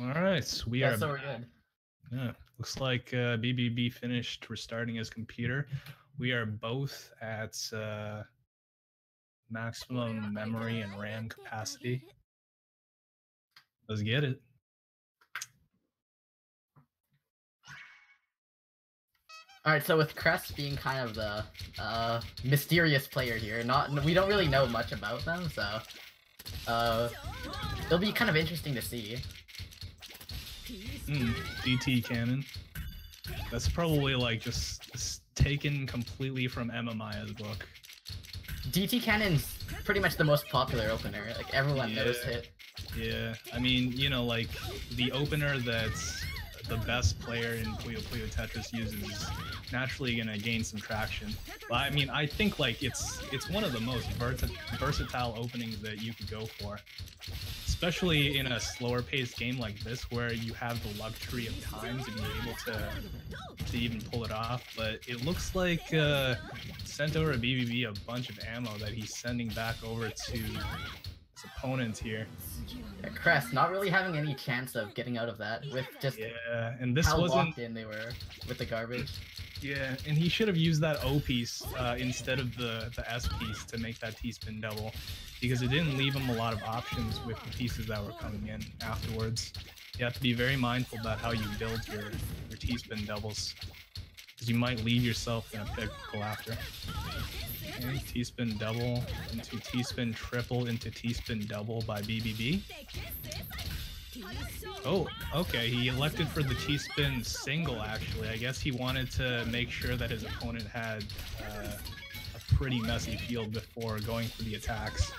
All right, we are. So we're good. Yeah, looks like BBB finished restarting his computer. We are both at maximum memory and RAM capacity. Let's get it. All right, so with kress being kind of the mysterious player here, we don't really know much about them, so it'll be kind of interesting to see. DT cannon. That's probably like just taken completely from MMI's book. DT cannon's pretty much the most popular opener. Like everyone knows it. Yeah, I mean, you know, like the opener that's the best player in Puyo Puyo Tetris uses naturally gonna gain some traction. But I mean, I think like it's one of the most versatile openings that you could go for, especially in a slower paced game like this where you have the luxury of time to be able to even pull it off. But it looks like sent over BBB a bunch of ammo that he's sending back over to his opponent here. Yeah, kress not really having any chance of getting out of that with just and this how wasn't locked in they were with the garbage. Yeah, and he should have used that O piece instead of the S piece to make that T-spin double, because it didn't leave him a lot of options with the pieces that were coming in afterwards. You have to be very mindful about how you build your T-spin doubles, because you might leave yourself in a pickle after. Okay, T-spin double into T-spin triple into T-spin double by BBB. Oh, okay, he elected for the T-spin single actually. I guess he wanted to make sure that his opponent had a pretty messy field before going for the attacks.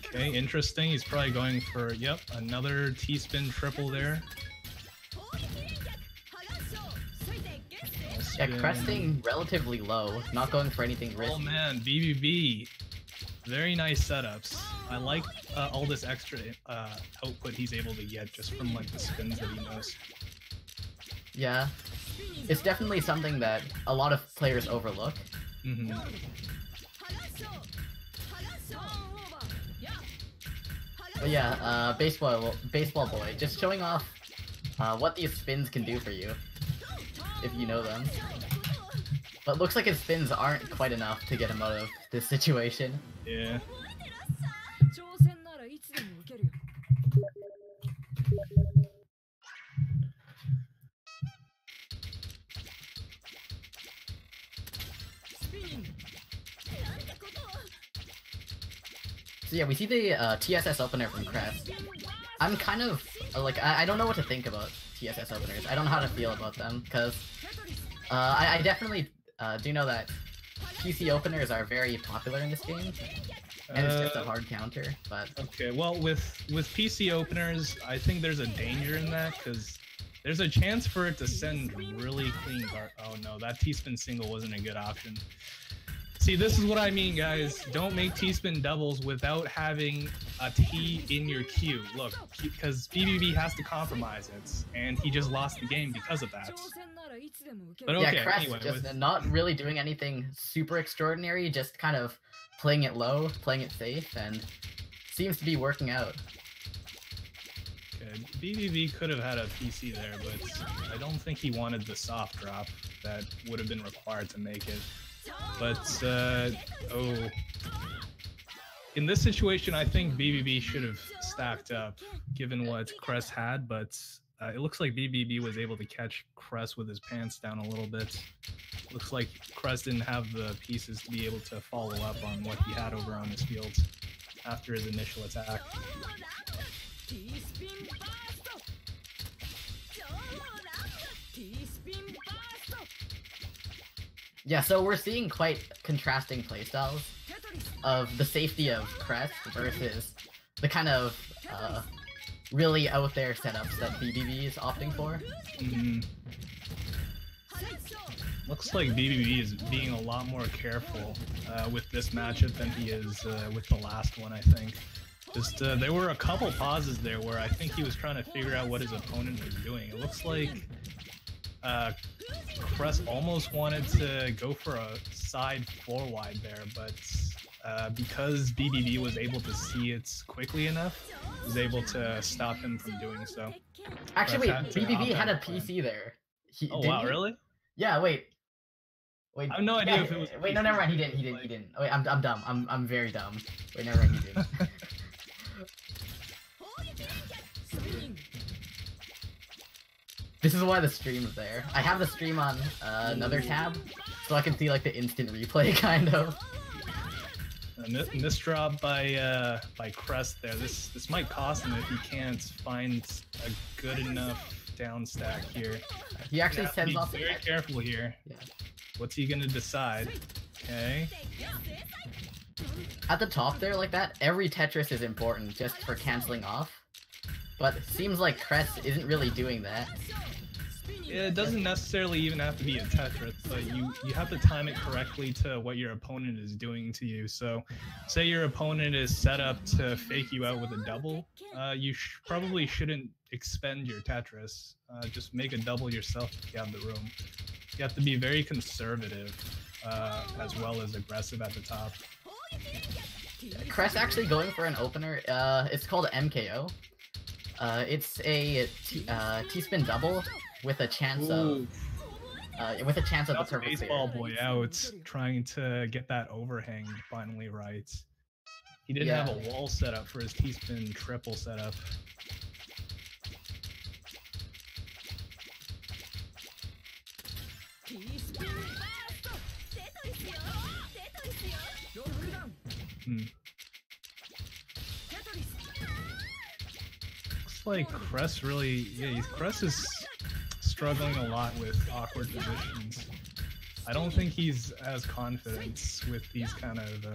Okay, interesting. He's probably going for, yep, another T-spin triple there. Yeah, kress staying relatively low, not going for anything risky. Oh man, BBB. Very nice setups. I like all this extra output he's able to get just from like the spins that he knows. Yeah, it's definitely something that a lot of players overlook. But yeah, baseball boy, just showing off what these spins can do for you, if you know them. But looks like his spins aren't quite enough to get him out of this situation. Yeah. So yeah, we see the TSS opener from kress. I'm kind of like I don't know what to think about TSS openers. I don't know how to feel about them because I definitely do know that PC openers are very popular in this game, and it's just a hard counter. But okay, well with PC openers, I think there's a danger in that because there's a chance for it to send really clean oh no, that T-spin single wasn't a good option. See, this is what I mean, guys. Don't make T-spin doubles without having a T in your queue. Look, because BBB has to compromise it, and he just lost the game because of that. But okay, yeah, kress anyway, just not really doing anything super extraordinary, just kind of playing it low, playing it safe, and seems to be working out. Okay, BBB could have had a PC there, but I don't think he wanted the soft drop that would have been required to make it. But, oh. In this situation, I think BBB should have stacked up, given what kress had, but it looks like BBB was able to catch kress with his pants down a little bit. Looks like kress didn't have the pieces to be able to follow up on what he had over on his field after his initial attack. Yeah, so we're seeing quite contrasting playstyles of the safety of kress versus the kind of really out there setups that BBB is opting for. Looks like BBB is being a lot more careful with this matchup than he is with the last one, I think. Just there were a couple pauses there where I think he was trying to figure out what his opponent was doing. It looks like kress almost wanted to go for a side 4 wide there, but because BBB was able to see it quickly enough, was able to stop him from doing so. Actually, wait, BBB had a PC there. Oh wow, really? Yeah, wait. I have no idea if it was. Wait, no, never mind. He didn't. Wait, I'm dumb. I'm very dumb. Wait, never mind. He didn't. This is why the stream is there. I have the stream on another tab, so I can see like the instant replay kind of. This drop by kress there. This might cost him if he can't find a good enough down stack here. He actually sends off. Be very careful here. Yeah. What's he gonna decide? Okay. At the top there, like that, every Tetris is important just for canceling off. But it seems like kress isn't really doing that. Yeah, it doesn't necessarily even have to be a Tetris, but you have to time it correctly to what your opponent is doing to you. So, say your opponent is set up to fake you out with a double, you probably shouldn't expend your Tetris. Just make a double yourself if you have the room. You have to be very conservative, as well as aggressive at the top. kress actually going for an opener. It's called MKO. It's a T-spin double with a chance of the perfect baseball boy out trying to get that overhang finally right. He didn't have a wall set up for his T-spin triple setup. Looks like kress really, kress is struggling a lot with awkward positions. I don't think he's as confident with these kind of,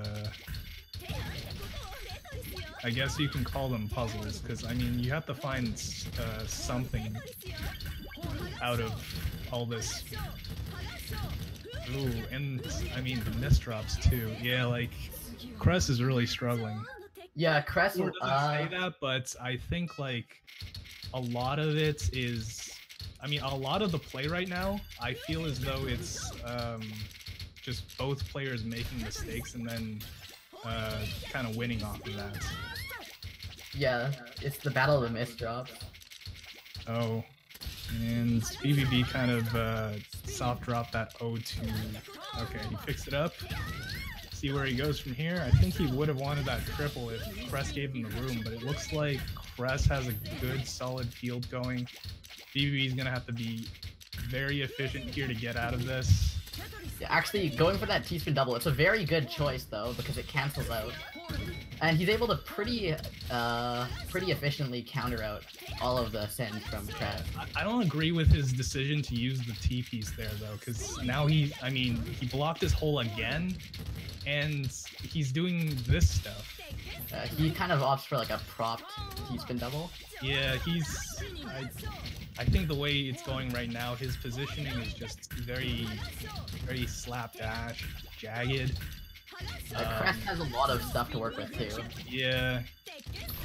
I guess you can call them puzzles, because I mean, you have to find something out of all this. Ooh, and I mean the misdrops too. Yeah, like kress is really struggling. Yeah, kress doesn't say that, but I think like a lot of it is, I mean, a lot of the play right now, I feel as though it's just both players making mistakes and then kind of winning off of that. Yeah, it's the battle of the misdrops. Oh, and BBB kind of soft dropped that O2. Okay, he fixed it up. See where he goes from here. I think he would have wanted that triple if kress gave him the room, but it looks like kress has a good solid field going. BBB is gonna have to be very efficient here to get out of this. Yeah, actually, going for that T-spin double, it's a very good choice though because it cancels out, and he's able to pretty efficiently counter out all of the sends from kress. I don't agree with his decision to use the T piece there though, because now he blocked his hole again, and he's doing this stuff. He kind of opts for like a propped T-spin double. Yeah, I think the way it's going right now, his positioning is just very slapdash, jagged. kress has a lot of stuff to work with too. Yeah,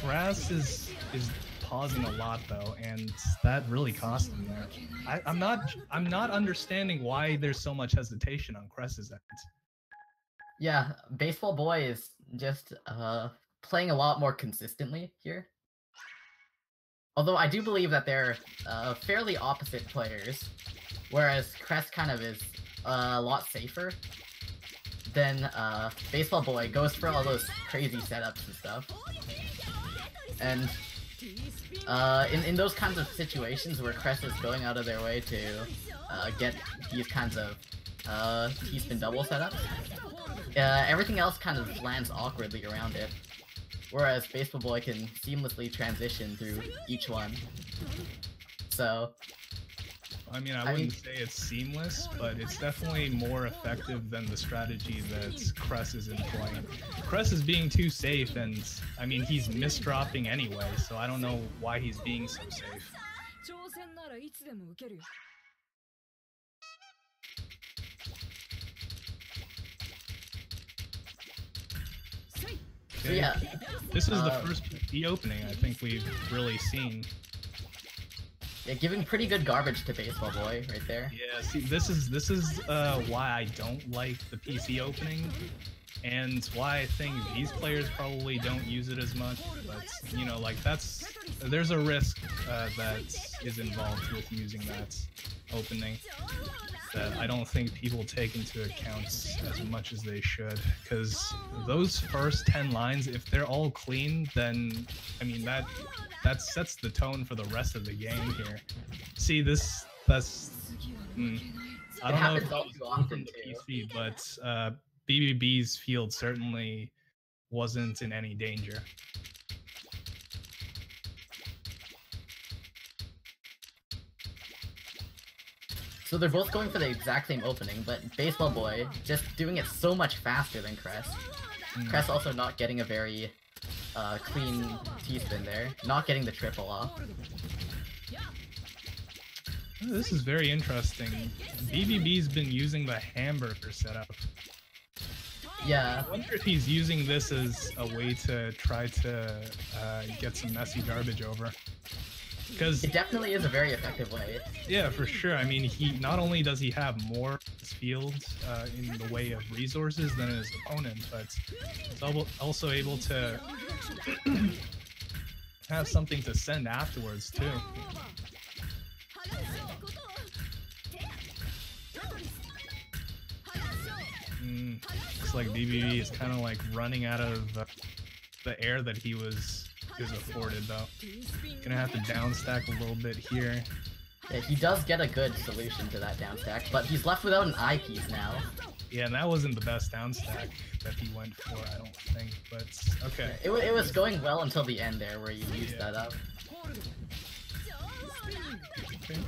kress is pausing a lot though, and that really cost him there. I'm not understanding why there's so much hesitation on kress's end. Yeah, baseball boy is just playing a lot more consistently here. Although I do believe that they're fairly opposite players, whereas kress kind of is a lot safer. Then baseball boy goes for all those crazy setups and stuff. And in those kinds of situations where kress is going out of their way to get these kinds of T-spin double setups, everything else kind of lands awkwardly around it. Whereas baseball boy can seamlessly transition through each one. So, I mean, I wouldn't say it's seamless, but it's definitely more effective than the strategy that kress is employing. Kress is being too safe, and I mean, he's misdropping anyway, so I don't know why he's being so safe. So yeah, this is the first PC opening I think we've really seen. Yeah, giving pretty good garbage to baseball boy right there. Yeah, see, this is why I don't like the PC opening. and why I think these players probably don't use it as much. But you know, like there's a risk that is involved with using that opening that I don't think people take into account as much as they should. Because those first 10 lines, if they're all clean, then I mean that sets the tone for the rest of the game here. See, that's I don't know if that was often the PC, but BBB's field certainly wasn't in any danger. So they're both going for the exact same opening, but Baseball Boy just doing it so much faster than kress. Kress also not getting a very clean T-spin there, not getting the triple off. This is very interesting. BBB's been using the hamburger setup. Yeah. I wonder if he's using this as a way to try to get some messy garbage over. Because it definitely is a very effective way. Yeah, for sure. I mean, he not only does he have more field in the way of resources than his opponent, but he's also able to have something to send afterwards too. Looks like BBB is kind of like running out of the air that he was afforded, though. Gonna have to downstack a little bit here. Yeah, he does get a good solution to that downstack, but he's left without an eyepiece now. Yeah, and that wasn't the best downstack that he went for, I don't think, but okay. Yeah, it was going well until the end there, where you used that up. Okay.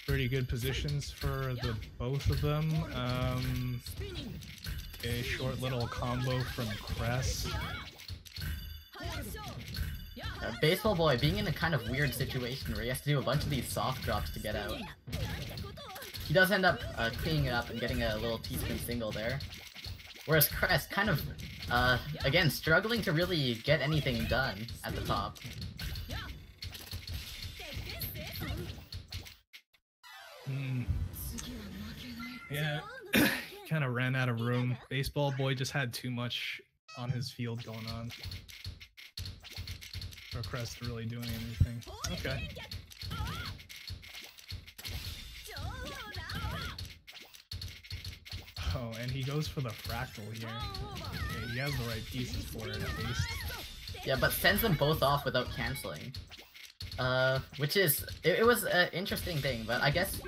Pretty good positions for the both of them. A short little combo from kress. Baseball Boy being in a kind of weird situation where he has to do a bunch of these soft drops to get out. He does end up cleaning it up and getting a little T-spin single there. Whereas kress kind of, again, struggling to really get anything done at the top. Yeah, kind of ran out of room. Baseball Boy just had too much on his field going on for kress really doing anything. Okay. Oh, and he goes for the fractal here. Okay, he has the right pieces for it at least. Yeah, but sends them both off without canceling. Which is, it was an interesting thing, but I guess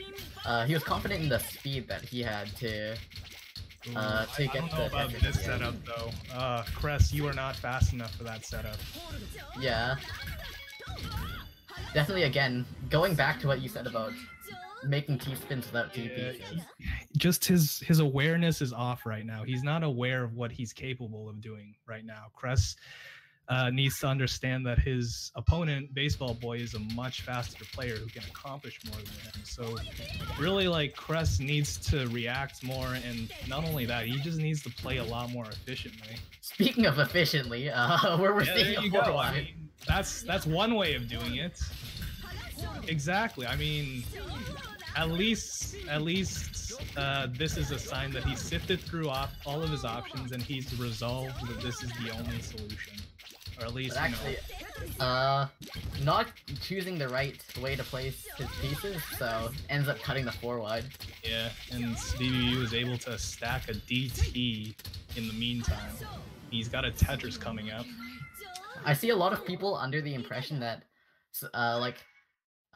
he was confident in the speed that he had to get I don't know about this setup though. Kress, you are not fast enough for that setup. Yeah. Definitely, again, going back to what you said about making T-spins without TP. Just his awareness is off right now. He's not aware of what he's capable of doing right now. Kress needs to understand that his opponent, Baseball Boy, is a much faster player who can accomplish more than him. So really, like, kress needs to react more, and not only that, he just needs to play a lot more efficiently. Speaking of efficiently, where we're seeing a go. I mean, that's one way of doing it. Exactly. I mean, at least this is a sign that he's sifted through all of his options and he's resolved that this is the only solution. Or at least, actually, not choosing the right way to place his pieces, so ends up cutting the 4-wide. Yeah, and BBB was able to stack a DT in the meantime. He's got a Tetris coming up. I see a lot of people under the impression that,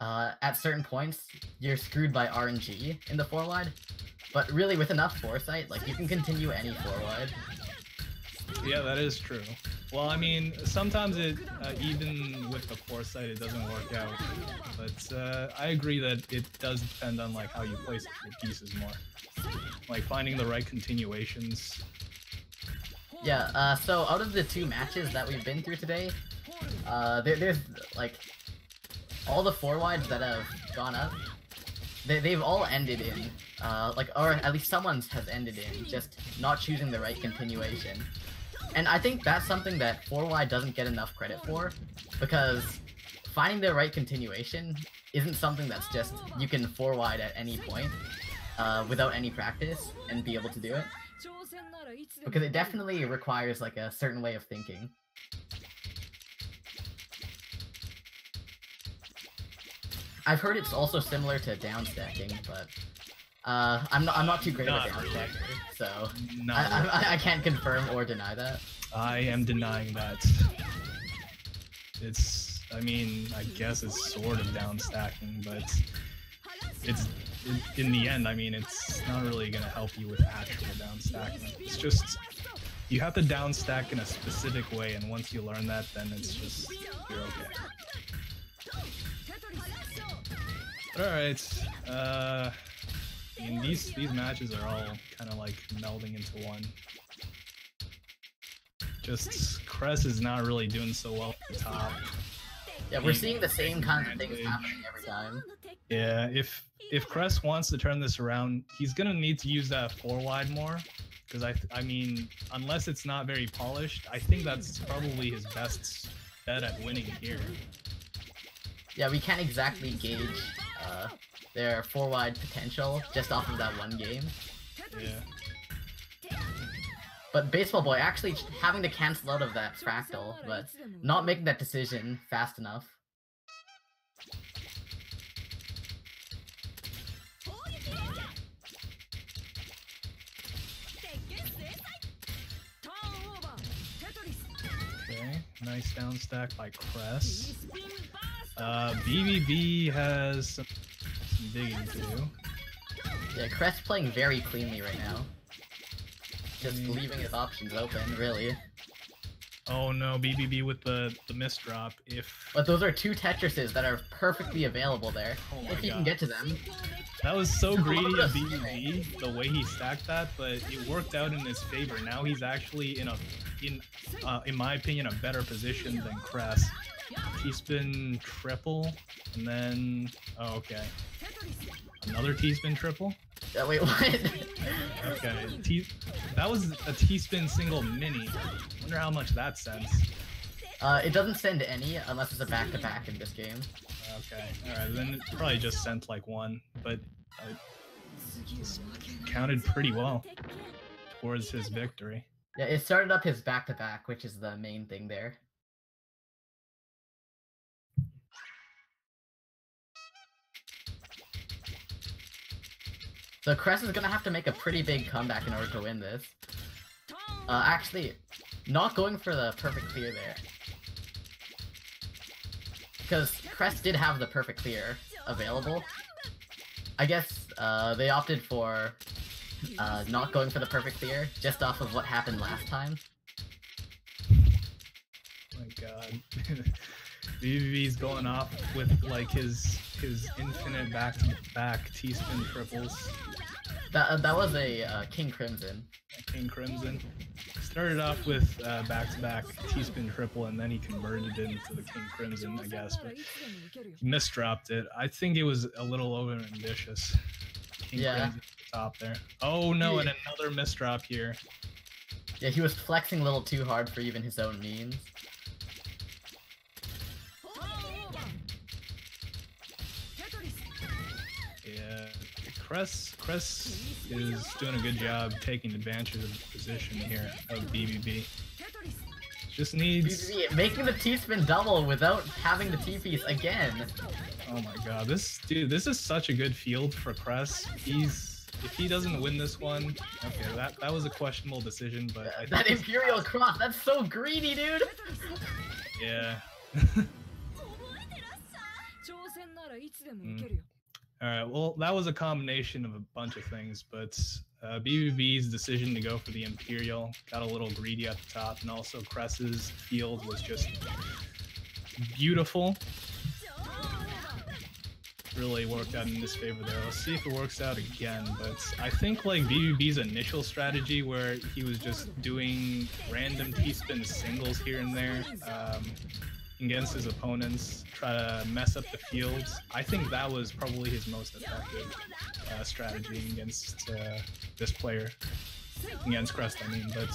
at certain points, you're screwed by RNG in the 4-wide, but really with enough foresight, like, you can continue any 4-wide. Yeah, that is true. Well, I mean, sometimes it, even with the foresight, it doesn't work out. But I agree that it does depend on like how you place your pieces more, like finding the right continuations. Yeah. So out of the 2 matches that we've been through today, there's like all the 4-wides that have gone up. They've all ended in, or at least someone's has ended in just not choosing the right continuation. And I think that's something that 4-wide doesn't get enough credit for, because finding the right continuation isn't something that's just, you can 4-wide at any point, without any practice, and be able to do it. Because it definitely requires like a certain way of thinking. I've heard it's also similar to down stacking, but I'm not too great at down stacking, so I can't confirm or deny that. I am denying that. I mean, I guess it's sort of down stacking, but it's in the end, I mean, it's not really gonna help you with actual down stacking. It's just you have to down stack in a specific way, and once you learn that, then it's just you're okay. Alright, I mean, these matches are all kind of like melding into one. Just kress is not really doing so well at the top. Yeah, we're seeing the same kind of things happening every time. Yeah, if kress wants to turn this around, he's gonna need to use that 4-wide more. Because I mean, unless it's not very polished, I think that's probably his best bet at winning here. Yeah, we can't exactly gauge their 4-wide potential just off of that one game. Yeah. But Baseball Boy actually having to cancel out of that fractal, but not making that decision fast enough. Okay, nice down stack by kress. BBB has some digging to do. Yeah, kress playing very cleanly right now. Just leaving his options open, really. Oh no, BBB with the misdrop. But those are 2 Tetrises that are perfectly available there, if he can get to them. That was so greedy of BBB, the way he stacked that, but it worked out in his favor. Now he's actually in my opinion, a better position than kress. T-spin triple, and then okay, another T-spin triple. Wait, what? Okay, that was a T-spin single mini. Wonder how much that sends. It doesn't send any unless it's a back-to-back in this game. Okay, alright, then it probably just sent like one, but it counted pretty well towards his victory. Yeah, it started up his back-to-back, which is the main thing there. So kress is gonna have to make a pretty big comeback in order to win this. Actually, not going for the perfect clear there. Because kress did have the perfect clear available. I guess they opted for not going for the perfect clear, just off of what happened last time. Oh my god. BBB's going off with like his infinite back-to-back T-spin triples. That was a King Crimson. King Crimson. Started off with back-to-back T-spin triple, and then he converted it into the King Crimson, I guess. But he misdropped it. I think it was a little over-ambitious. King Crimson at the top there. Oh no, and another misdrop here. Yeah, he was flexing a little too hard for even his own means. Yeah, kress is doing a good job taking advantage of the position here of BBB. Just needs... BBB making the T-spin double without having the T-piece again. Oh my god, this is such a good field for kress. If he doesn't win this one, okay, that was a questionable decision, but I that Imperial Cross, that's so greedy, dude. Yeah. Alright, well, that was a combination of a bunch of things, but BBB's decision to go for the Imperial got a little greedy at the top, and also kress's field was just beautiful. Really worked out in his favor there. Let's see if it works out again, but I think like BBB's initial strategy where he was just doing random T-spin singles here and there against his opponents, try to mess up the field. I think that was probably his most effective strategy against this player. Against kress, I mean, but...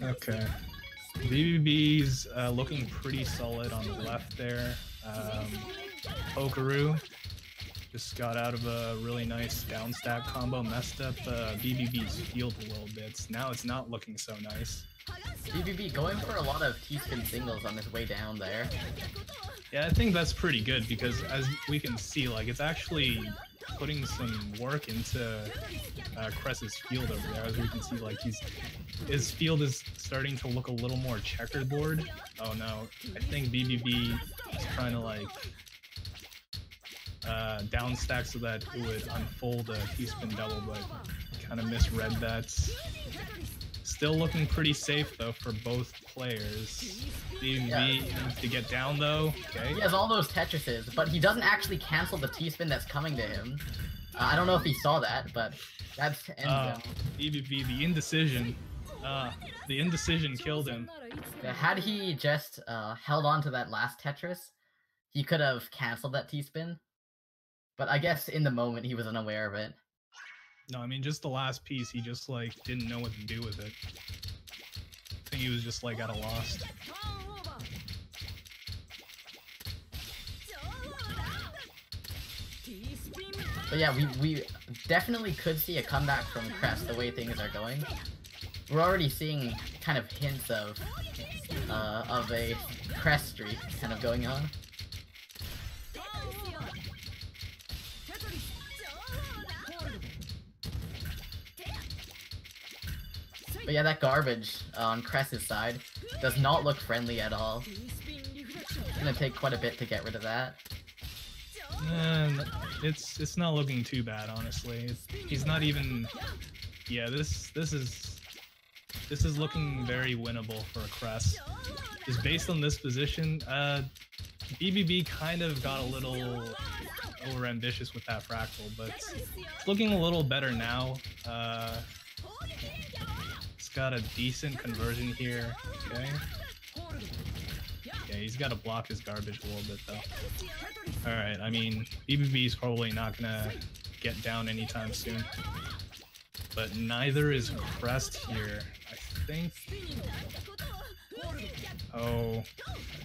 Okay. BBB's looking pretty solid on the left there. Pokeru just got out of a really nice down stack combo, messed up BBB's field a little bit. Now it's not looking so nice. BBB going for a lot of T-spin singles on his way down there. Yeah, I think that's pretty good because as we can see, like it's actually putting some work into Kress's field over there. As we can see, like his field is starting to look a little more checkerboard. Oh no, I think BBB is trying to like down stack so that it would unfold a T-spin double, but kind of misread that. Still looking pretty safe though for both players. BBB needs to get down though. Okay. He has all those Tetrises, but he doesn't actually cancel the T-spin that's coming to him. I don't know if he saw that, but that's ends him. BBB, the indecision. The indecision killed him. Had he just held on to that last Tetris, he could have canceled that T-spin. But I guess in the moment he was unaware of it. No, I mean just the last piece, he just like didn't know what to do with it. I think he was just like at a loss. But yeah, we definitely could see a comeback from Kress the way things are going. We're already seeing kind of hints of a Kress streak kind of going on. But yeah, that garbage on Kress's side does not look friendly at all. It's gonna take quite a bit to get rid of that. It's not looking too bad, honestly. He's not even. Yeah, this is looking very winnable for Kress. Just based on this position, BBB kind of got a little over-ambitious with that fractal, but it's looking a little better now. It's got a decent conversion here. Okay. Yeah, he's got to block his garbage a little bit though. Alright, I mean, BBB is probably not gonna get down anytime soon. But neither is Kress here. I think. Oh.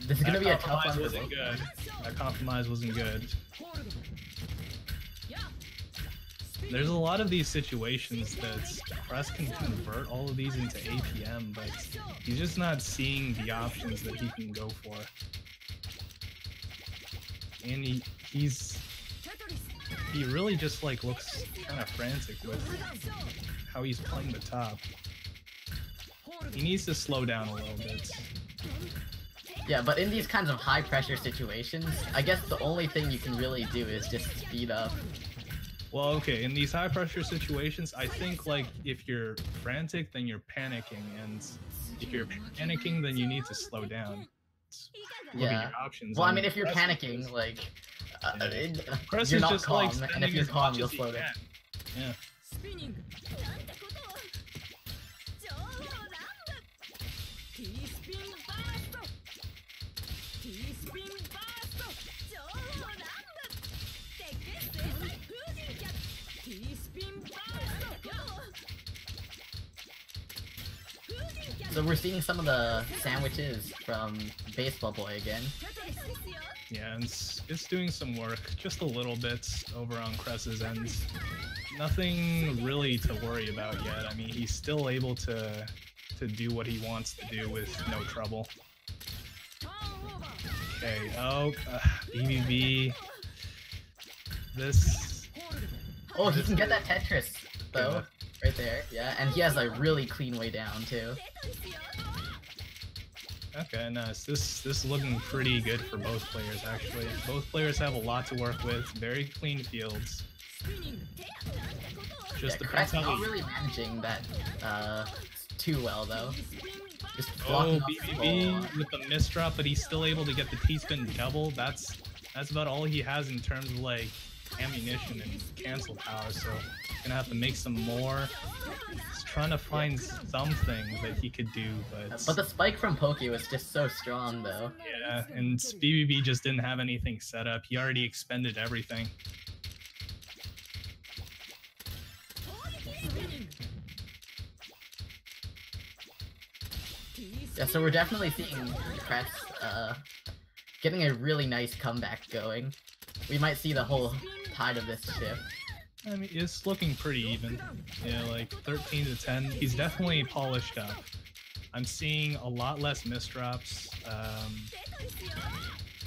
This is gonna be a tough one. Wasn't good. That compromise wasn't good. There's a lot of these situations that Kress can convert all of these into APM, but he's just not seeing the options that he can go for. And he really just like looks kind of frantic with how he's playing the top. He needs to slow down a little bit. Yeah, but in these kinds of high pressure situations, I guess the only thing you can really do is just speed up. Well, okay, in these high pressure situations, I think like if you're frantic, then you're panicking, and if you're panicking, then you need to slow down. Look at your options. Well, I mean, if you're panicking, like you're not calm, and if you're calm, you'll slow down. Yeah. So we're seeing some of the sandwiches from Baseball Boy again. Yeah, and it's doing some work, just a little bit over on Kress's end. Nothing really to worry about yet. I mean, he's still able to do what he wants to do with no trouble. Okay, oh, BBB. This... Oh, he can get that Tetris, though. Yeah. Right there, yeah, and he has a really clean way down, too. Okay, nice. This is looking pretty good for both players, actually. Both players have a lot to work with, very clean fields. Just Kress not really managing that too well, though. Just blocking BBB with the misdrop, but he's still able to get the T-spin double. That's about all he has in terms of, like, ammunition and cancel power, so gonna have to make some more. He's trying to find something that he could do, but the spike from Poki was just so strong, though. Yeah, and BBB just didn't have anything set up. He already expended everything. Yeah, so we're definitely seeing kress getting a really nice comeback going. We might see the whole tide of this shift. I mean, it's looking pretty even. Yeah, like 13 to 10. He's definitely polished up. I'm seeing a lot less misdrops,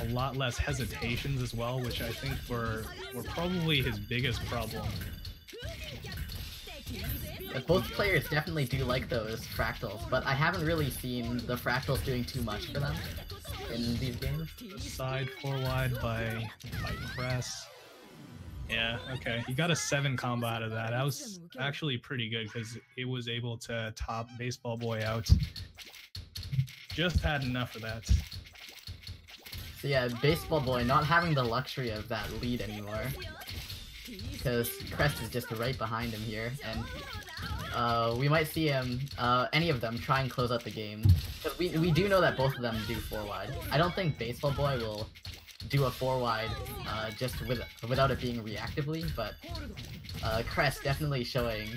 a lot less hesitations as well, which I think were probably his biggest problem. But both players definitely do like those fractals, but I haven't really seen the fractals doing too much for them in these games. Side 4-wide by kress. Yeah, okay. He got a 7 combo out of that. That was actually pretty good because it was able to top Baseball Boy out. Just had enough of that. So yeah, Baseball Boy not having the luxury of that lead anymore. Because kress is just right behind him here, and we might see him, any of them, try and close out the game. Because we do know that both of them do 4-wide. I don't think Baseball Boy will do a 4-wide just without it being reactively, but kress definitely showing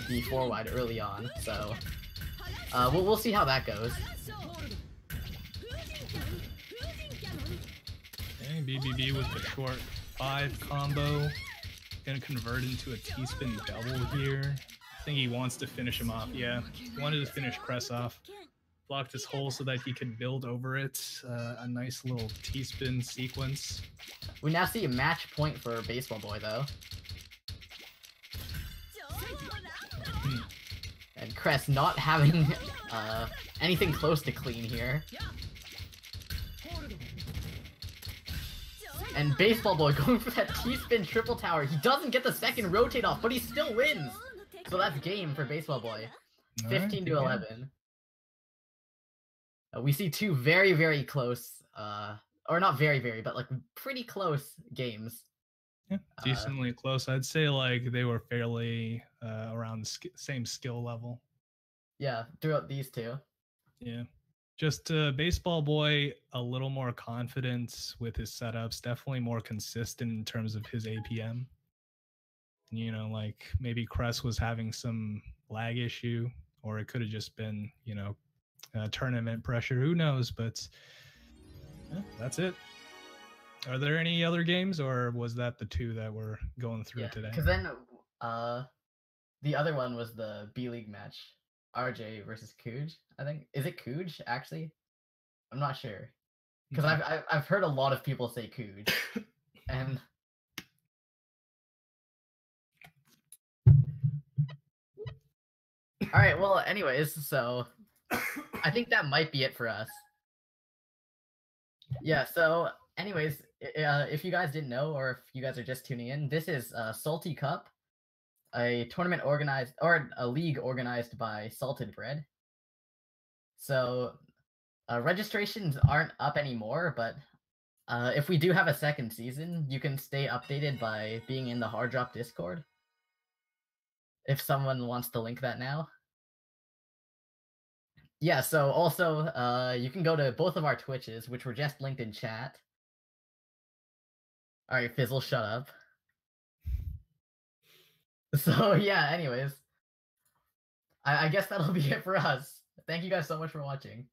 the 4-wide early on, so we'll see how that goes. Okay, BBB with the short 5 combo. Gonna convert into a T-spin double here. I think he wants to finish him off. Yeah, he wanted to finish kress off. Blocked his hole so that he could build over it. A nice little T-spin sequence. We now see a match point for Baseball Boy, though. And kress not having anything close to clean here. And Baseball Boy going for that T-spin triple tower. He doesn't get the second rotate off, but he still wins. So that's game for Baseball Boy. 15 to 11. We see two very, very close, or not very, very, but like pretty close games. Yeah, decently close. I'd say like they were fairly around the same skill level. Yeah, throughout these two. Yeah. Just Baseball Boy, a little more confidence with his setups, definitely more consistent in terms of his APM. You know, like maybe kress was having some lag issue, or it could have just been, you know, tournament pressure. Who knows? But yeah, that's it. Are there any other games, or was that the 2 that we're going through today? Because then the other one was the B-League match. RJ versus Kuj, I think. Is it Kuj, actually? I'm not sure. Because I've heard a lot of people say Kuj. And... Alright, well, anyways, so... I think that might be it for us. Yeah, so, anyways, if you guys didn't know, or if you guys are just tuning in, this is Salty Cup. A tournament organized, or a league organized by Salted Bread. So, registrations aren't up anymore, but if we do have a second season, you can stay updated by being in the Hard Drop Discord. If someone wants to link that now. Yeah, so also, you can go to both of our Twitches, which were just linked in chat. Alright, Fizzle, shut up. So, yeah, anyways. I guess that'll be it for us. Thank you guys so much for watching.